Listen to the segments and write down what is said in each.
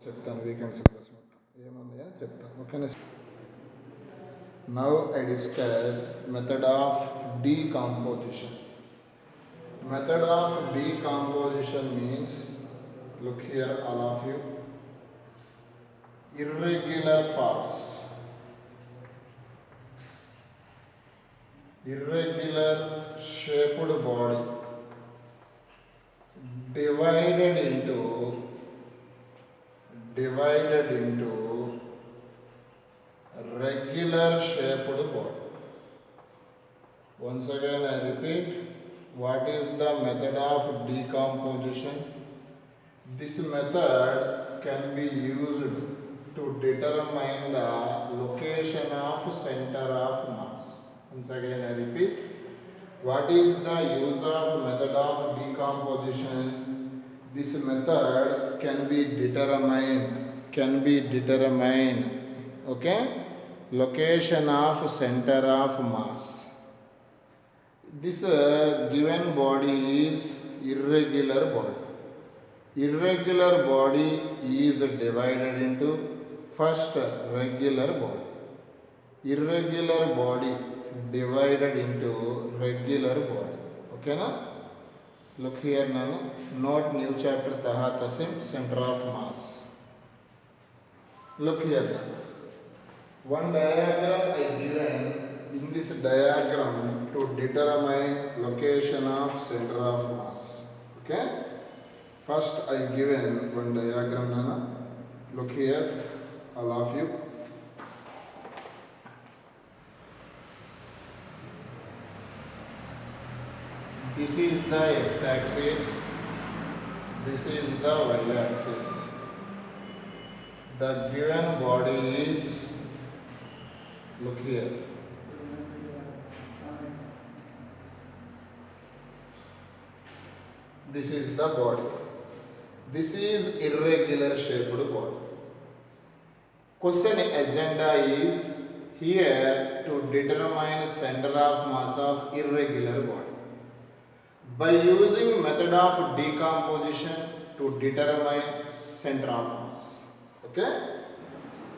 చెప్తాను weekend syllabus మొత్తం ఏముంది అని చెప్తాను ఓకేనా. Now I discuss method of decomposition. Method of decomposition means, look here all of you, irregular parts, irregular shaped body divided into regular shaped body. Once again I repeat, what is the method of decomposition? This method can be used to determine the location of center of mass. Once again I repeat, what is the use of method of decomposition? This method can be determine, okay, location of center of mass. This given body is irregular body. Irregular body is divided into first regular body. Irregular body divided into regular body. Okay na? Look here now. Note new chapter Tahat Asim, center of mass. Look here now. One diagram I given. In this diagram to determine location of center of mass. Okay. First I given one diagram nana. Look here all of you. This is the x-axis. This is the y-axis. The given body is, look here, this is the body. This is irregular shaped body. Question agenda is here to determine center of mass of irregular body by using method of decomposition to determine center of mass. Okay.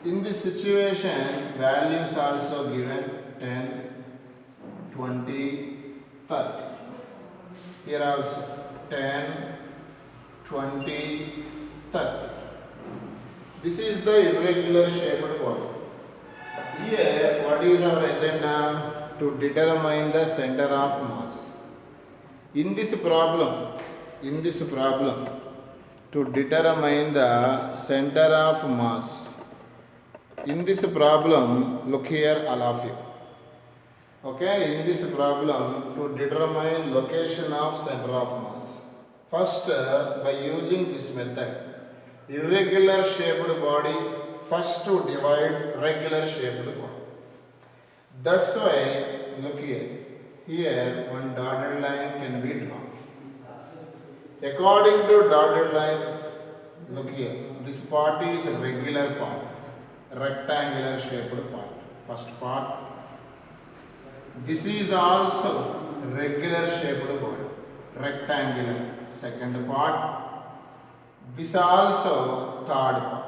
In this situation, values also given 10, 20, 30. Here also 10, 20, 30. This is the irregular shaped body. Here, what is our agenda? To determine the center of mass. In this problem, to determine the center of mass. In this problem, look here all of you. Okay, in this problem to determine location of center of mass. First, by using this method, irregular shaped body first to divide regular shaped body. That's why, look here. Here one dotted line can be drawn. According to dotted line, look here. This part is regular part, rectangular shaped part. First part. This is also regular shaped body, rectangular. Second part. This also third part.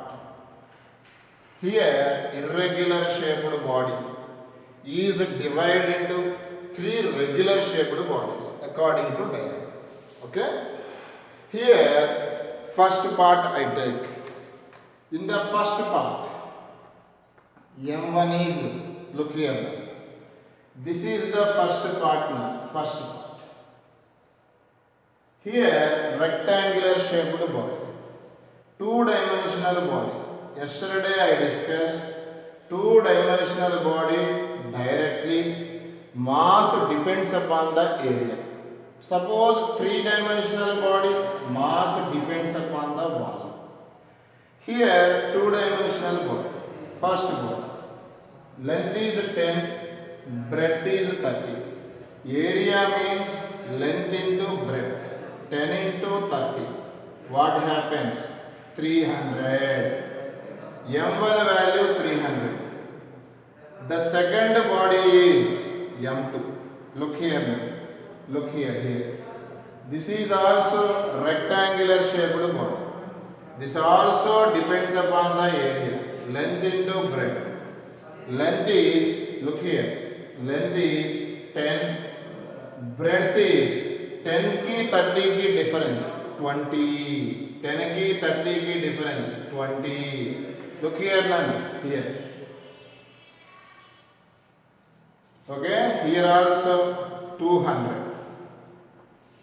Here irregular shaped body is divided into three regular shaped bodies according to diagram. Okay. Here first part I take. In the first part, M1 is, look here. This is the first part now, first part. Here rectangular shaped body, two-dimensional body. Yesterday I discussed two-dimensional body directly mass depends upon the area. Suppose three-dimensional body mass depends upon the wall. Here two-dimensional body, first body, length is 10, breadth is 30. Area means length into breadth. 10 into 30. What happens? 300. M1 value 300. The second body is M2. Look here. Look here. This is also rectangular shaped body. This also depends upon the area. Length into breadth. Length is, look here, length is 10, breadth is 10 ki 30 ki difference 20, 10 ki 30 ki difference 20. Look here, none here. Okay, here also 200.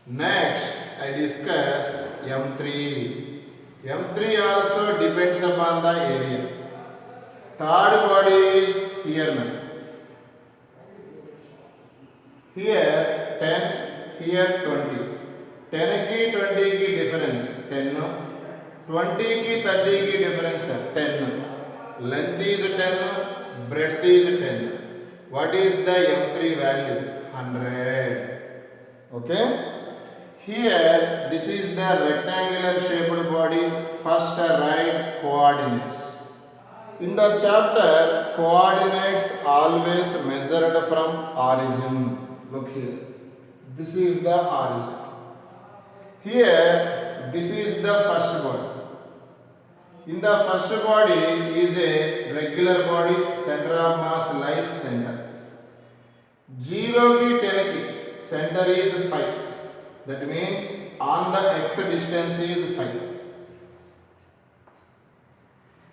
Next, I discuss M3. M3 also depends upon the area. Third body is here now. Here 10, here 20. 10 ki 20 ki difference 10. 20 ki 30 ki difference 10. Length is 10, breadth is 10. What is the M3 value? 100. Okay. Here, this is the rectangular shaped body. First, write coordinates. In the chapter, coordinates always measured from origin. Look here. This is the origin. Here, this is the first body. In the first body is a regular body. Center of mass lies center. 0 ki 10 ki center is 5. That means on the x distance is 5.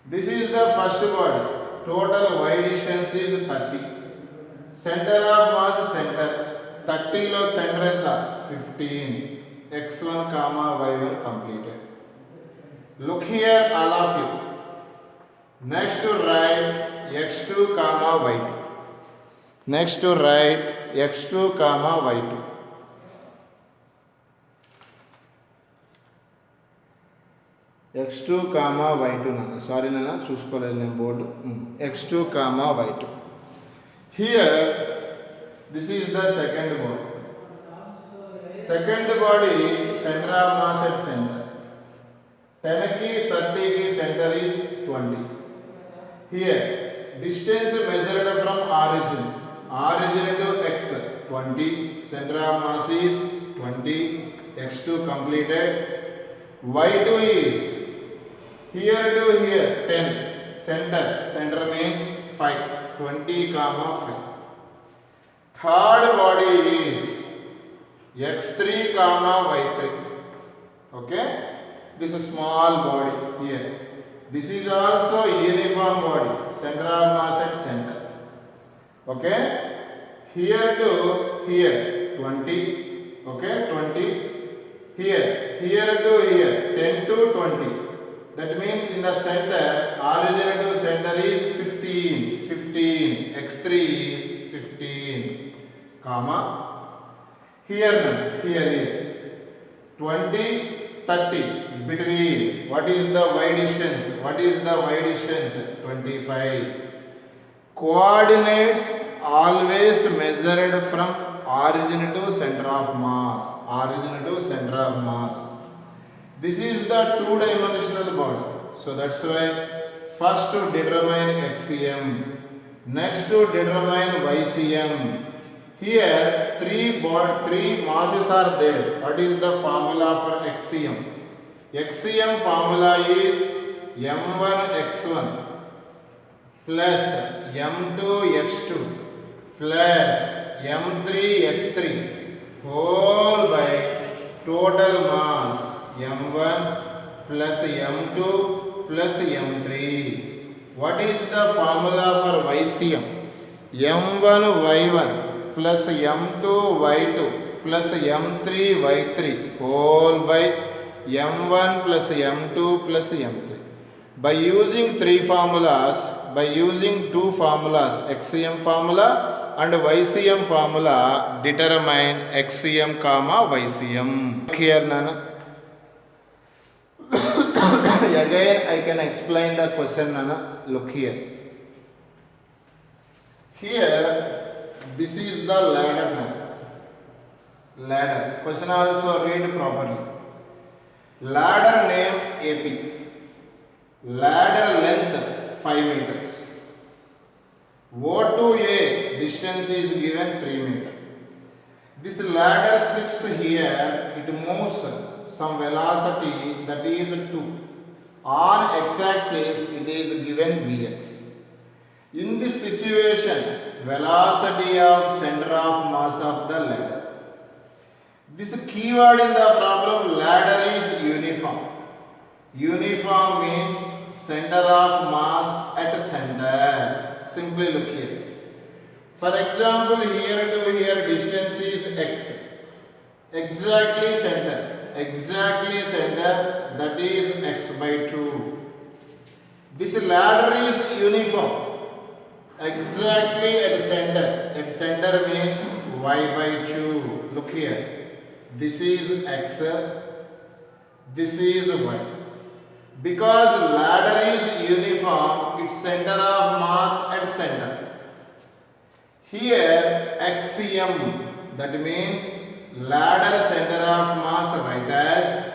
This is the first body. Total y distance is 30. Center of mass center. 30 lo center enta 15. x1 comma y1 completed. Look here, all of you. Next to write x2 comma y2. Next to write x2 comma y2. x2 comma y2 nana. Sorry nana, చూసుకోలేదు నేను board. x2 comma y2. Here, this is the second body. Second body, center of mass at center. 10 ki 30 ki center is 20. Here, distance measured from origin. Origin to x 20. Center of mass is 20. x2 completed. y2 is here to here 10. Center means 5. 20 comma 5. Third body is x3 comma y3. Okay. This is small body here. This is also uniform body. Center of mass at center. Okay. Here to here 20. Okay. 20. Here to here 10 to 20. That means in the center, origin to center is 15. 15. x3 is 15. Comma. Here 20, 30. Between. What is the y distance? What is the y distance? 25. Coordinates always measured from origin to center of mass. Origin to center of mass. This is the two-dimensional body. So that's why first to determine XCM, next to determine YCM. Here three masses are there. What is the formula for XCM? XCM formula is M1x1 plus M2x2 plus M3x3 whole by total mass M1 plus M2 plus M3. What is the formula for YCM? M1y1 plus M2y2 plus M3y3 whole by M1 plus M2 plus M3. By using two formulas, XCM formula and YCM formula, determine XCM comma YCM. Here Nana. Again I can explain the question Nana. Look here. Here this is the ladder now. Ladder. Question also read properly. Ladder name AP. Ladder length 5 meters. O to A distance is given 3 meters. This ladder slips here. It moves some velocity, that is 2. On x-axis it is given Vx. In this situation, velocity of center of mass of the ladder. This keyword in the problem, ladder, is uniform. Uniform means center of mass at center. Simply look here. For example, here to here distance is x. Exactly center. Exactly center, that is x by 2. This ladder is uniform. Exactly at center. At center means y by 2. Look here. This is x. This is y. Because ladder is uniform, its center of mass at center. Here XCM, that means ladder center of mass write as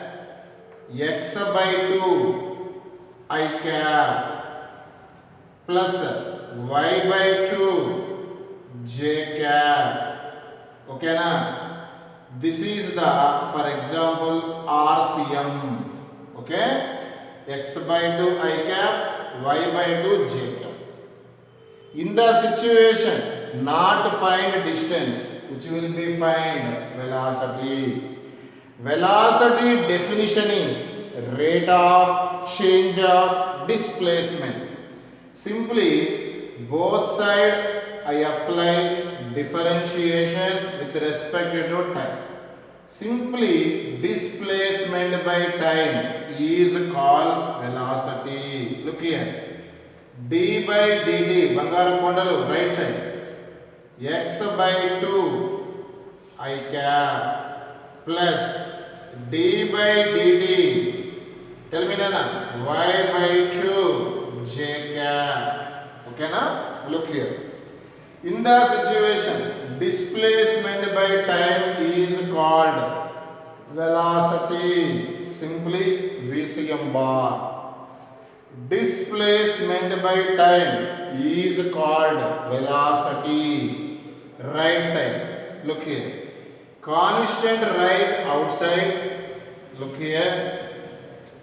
x by 2 I cap plus y by 2 j cap. Okay na? This is the, for example, RCM. Okay? X by 2 I cap, y by 2 j cap. In the situation, not find distance, which will be find velocity. Velocity definition is rate of change of displacement. Simply, both sides I apply differentiation with respect to time. Simply, displacement by time is called velocity. Look here. d by dt, Bangaram Kondalu, right side. X by 2 I cap plus d by dt. Tell me Nana. Y by 2 j cap. Okay na? Look here. In the situation, displacement by time is called velocity. Simply VCM bar. Displacement by time is called velocity. Right side. Look here. Constant right outside. Look here.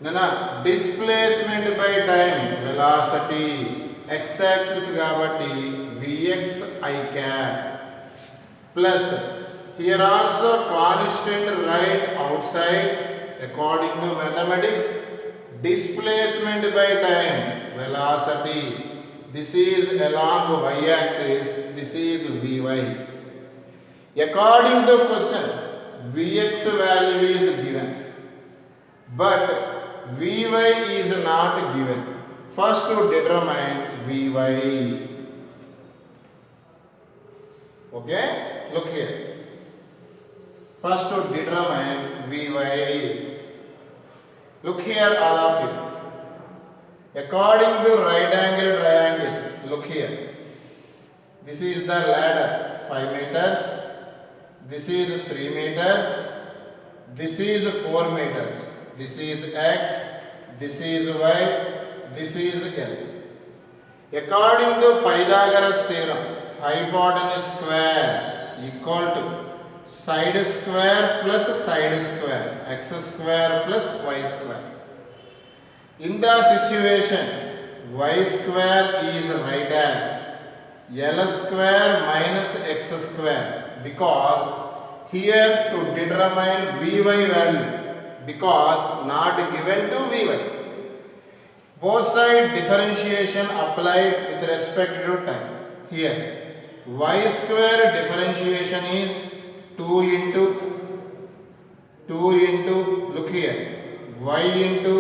Nana, displacement by time velocity. X-axis gabati Vx I cap plus here also constant right outside according to mathematics. Displacement by time velocity. This is along y-axis. This is Vy. According to question, Vx value is given, but Vy is not given. First to determine Vy. Okay? Look here. First to determine Vy. Look here, all of you. According to right angle triangle, look here. This is the ladder, 5 meters. This is 3 meters. This is 4 meters. This is x. This is y. This is L. According to Pythagoras theorem, hypotenuse square equal to side square plus side square, x square plus y square. In the situation, y square is write as L square minus x square, because here to determine Vy value, because not given to Vy. Both side differentiation applied with respect to time. Here, y square differentiation is 2 into, look here, y into,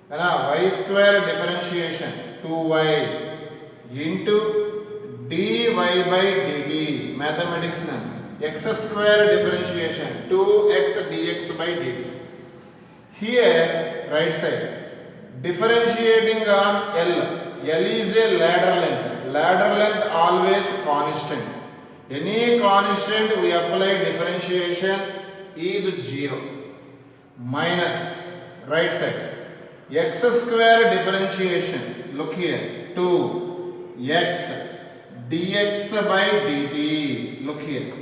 y square differentiation 2y into dy by dt, mathematics none, x square differentiation 2x dx by dt. Here, right side, differentiating on L. L is a ladder length. Ladder length always constant. Any constant we apply differentiation is 0. Minus right side. X square differentiation. Look here. 2x dx by dt. Look here.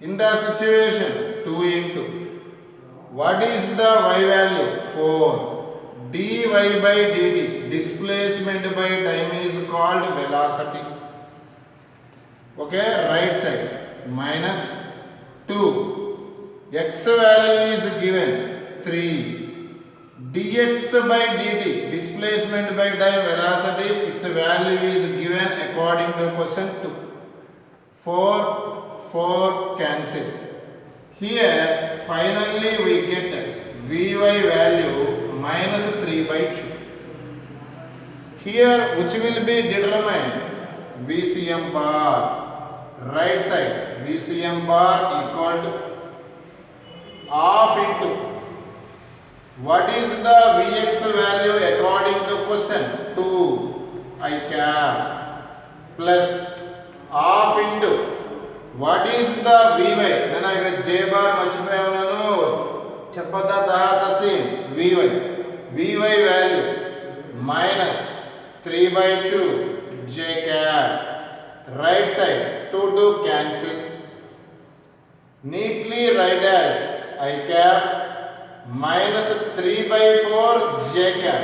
In the situation 2 into. What is the y value? 4. dy by dt, displacement by time, is called velocity. Okay, right side minus 2. X value is given 3. Dx by dt, displacement by time, velocity, its value is given according to question 2. 4 cancel. Here finally we get Vy value minus 3 by 2. Here which will be determined? VCM bar. Right side VCM bar equal to half into what is the Vx value according to question 2 I cap plus half into what is the Vy. Nana ikkada J bar marchipayanu cheppada tahatasi Vy value minus 3 by 2 J cap. Right side 2 cancel. Neatly write as I cap minus 3 by 4 J cap.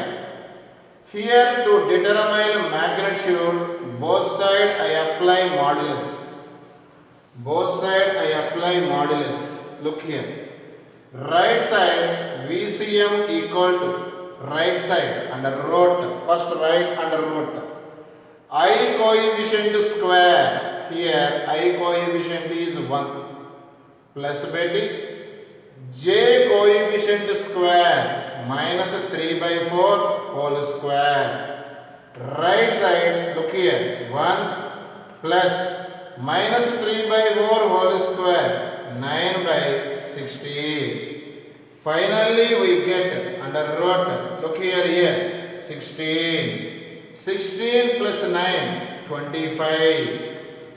Here to determine magnitude, both side I apply modulus. Both side I apply modulus. Look here. Right side VCM equal to right side under root. First right under root. I coefficient square. Here I coefficient is 1 plus betting J coefficient square minus 3 by 4 whole square. Right side look here 1 plus minus 3 by 4 whole square 9 by 16. Finally we get under root. Look here 16. 16 plus 9 25.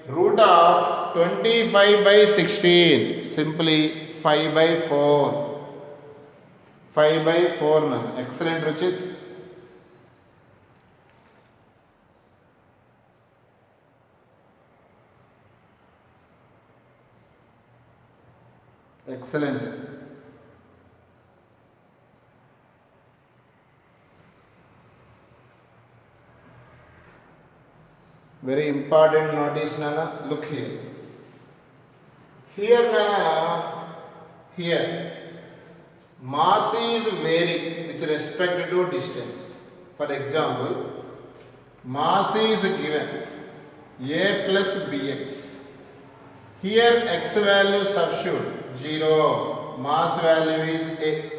Root of 25 by 16 simply 5 by 4. 5 by 4 na. Excellent Ruchit. Excellent. Very important notice Nana. Look here. Here Nana. Here mass is vary with respect to distance. For example, mass is given a plus bx. Here x value substitute 0. Mass value is a.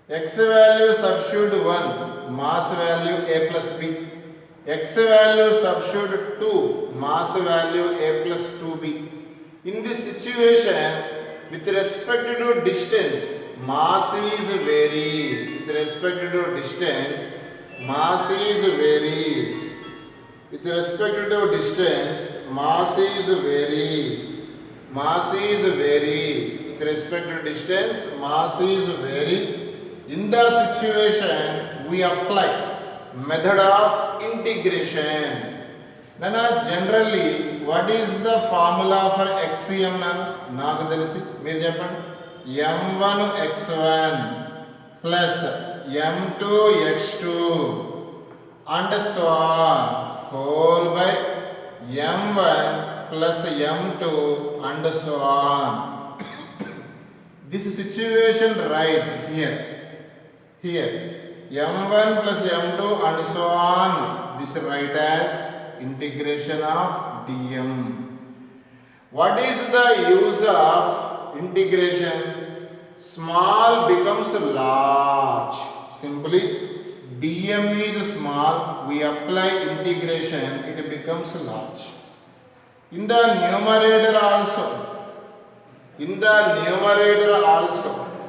X value substitute 1. Mass value a plus b. X value substitute 2. Mass value a plus 2b. In this situation, with respect to distance, mass is vary. With respect to distance, mass is vary. With respect to distance, mass is vary. Mass is vary. With respect to distance, mass is vary. In the situation, we apply method of integration. Nana, generally, what is the formula for XCM? Naaku telisi, meer cheppandi. M1 x1 plus M2 x2 and so on whole by M1 plus M2 and so on. This situation right here. M1 plus M2 and so on. This write as integration of dm. What is the use of integration? Small becomes large. Simply dm is small. We apply integration. It becomes large. In the numerator also.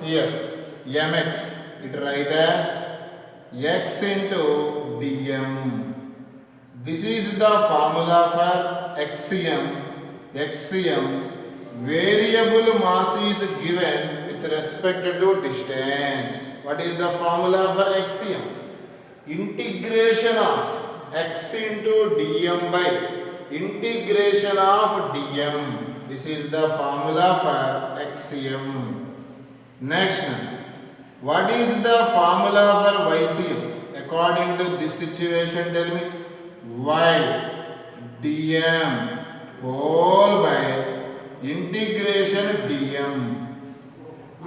Here mx. It write as x into dm. This is the formula for XCM. Variable mass is given with respect to distance. What is the formula for XCM? Integration of x into dm by integration of dm. This is the formula for XCM. Next, What is the formula for YCM? According to this situation, tell me. Y dm whole by integration dm.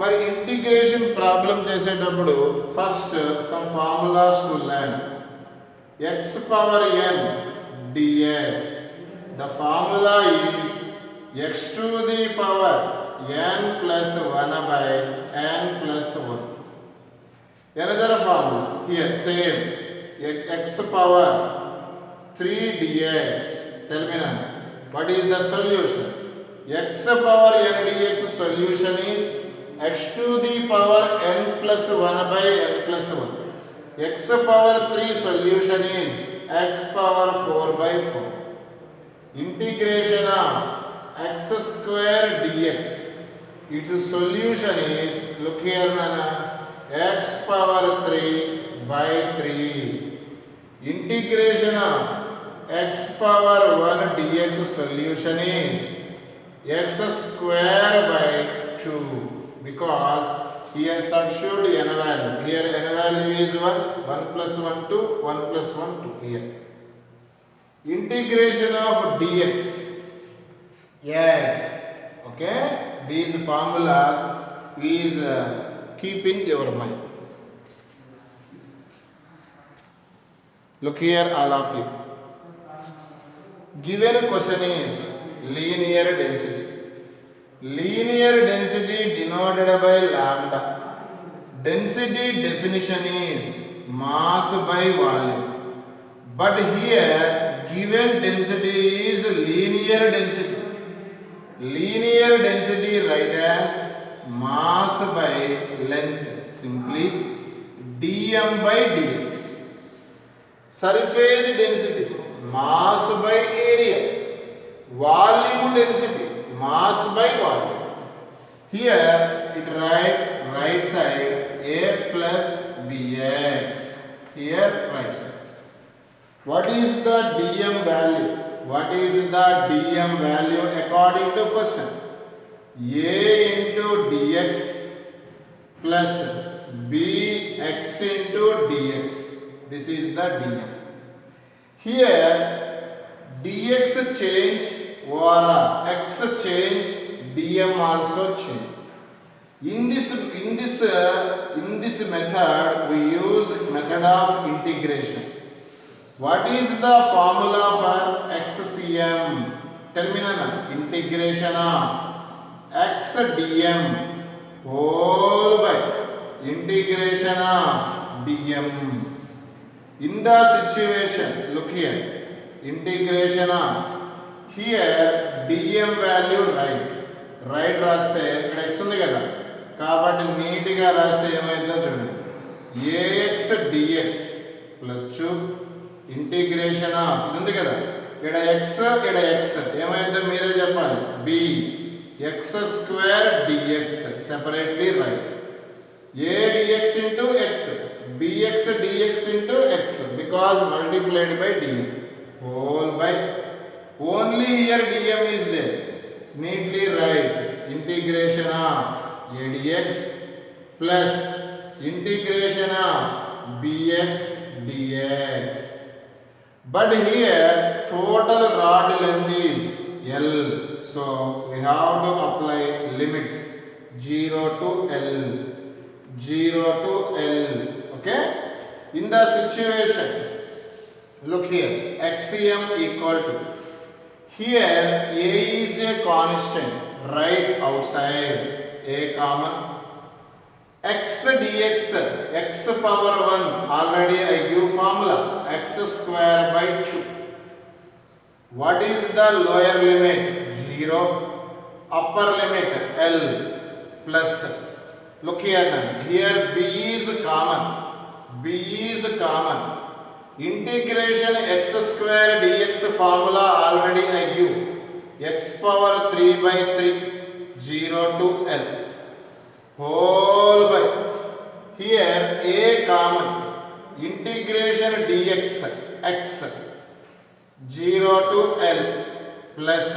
మరి integration problem చేసేటప్పుడు first some formulas to learn. x power n dx. The formula is x to the power n plus 1 by n plus 1. Another formula here same, x power 3 dx. Tell me now, what is the solution? X power n dx solution is x to the power n plus 1 by n plus 1. X power 3 solution is x power 4 by 4. Integration of x square dx. Its solution is, look here Nana, x power 3 by 3. Integration of x power 1 dx solution is x square by 2, because here substitute n value. Here n value is 1, 1 plus 1 2, 1 plus 1 2 here. Integration of dx x. Okay, these formulas is keep in your mind. Look here all of you. Given question is linear density. Linear density denoted by lambda. Density definition is mass by volume. But here given density is linear density. Linear density write as mass by length, simply dm by dx. Surface density mass by area. Volume density mass by volume. Here it right side a plus bx. Here right side. What is the dm value? What is the dm value according to question? A into dx plus bx into dx. This is the dm. Here dx change or x change, dm also change. In this method we use method of integration. What is the formula for xcm? Tell me Nana. Integration of x dm whole by integration of dm. In the situation, look here, integration of, here dm value right రాస్తే ఇక్కడ x ఉంది కదా, కాబట్టి neat గా రాస్తే ఏమైందో చూడండి. ax dx plus integration of ఇది ఉంది కదా, ఇక్కడ x ఏమైందో మీరే చెప్పాలి. b x square dx separately write. a dx into x, bx dx into x, because multiplied by dm whole by, only here dm is there, neatly write integration of a dx plus integration of bx dx. But here total rod length is L, so we have to apply limits 0 to L. Okay, in the situation, look here, xm equal to, here a is a constant right outside, a common, x dx, x power 1, already I give formula, x square by 2. What is the lower limit? 0. Upper limit L plus, look here now, here b is common, integration x square dx formula already I give, x power 3 by 3, 0 to L whole by, here a common, integration dx x 0 to L plus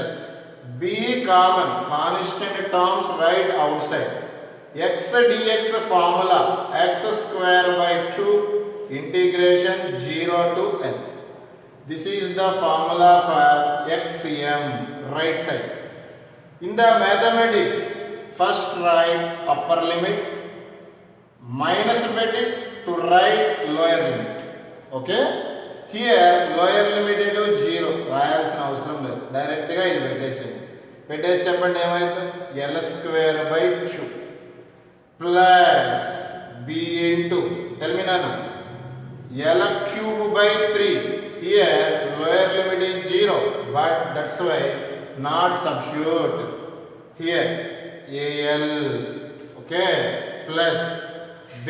b common, constant terms right outside, x dx formula x square by 2 integration 0 to n. This is the formula for xm, right side. In the mathematics, first write upper limit, minus bracket to write lower limit. Okay? Here lower limit is 0. రాయాల్సిన అవసరం లేదు, direct గా ఇది పెట్టేసేయండి. పెట్టేసి చెప్పండి ఏమైంది, l square by 2 plus b into, tell me nana, l cube by 3. Here lower limit is 0, but that's why not substitute. Here al, okay, plus b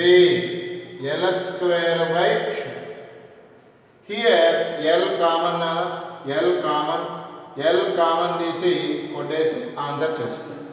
l square by 2. Here l common తీసి కొట్టేసి answer చేసుకోండి.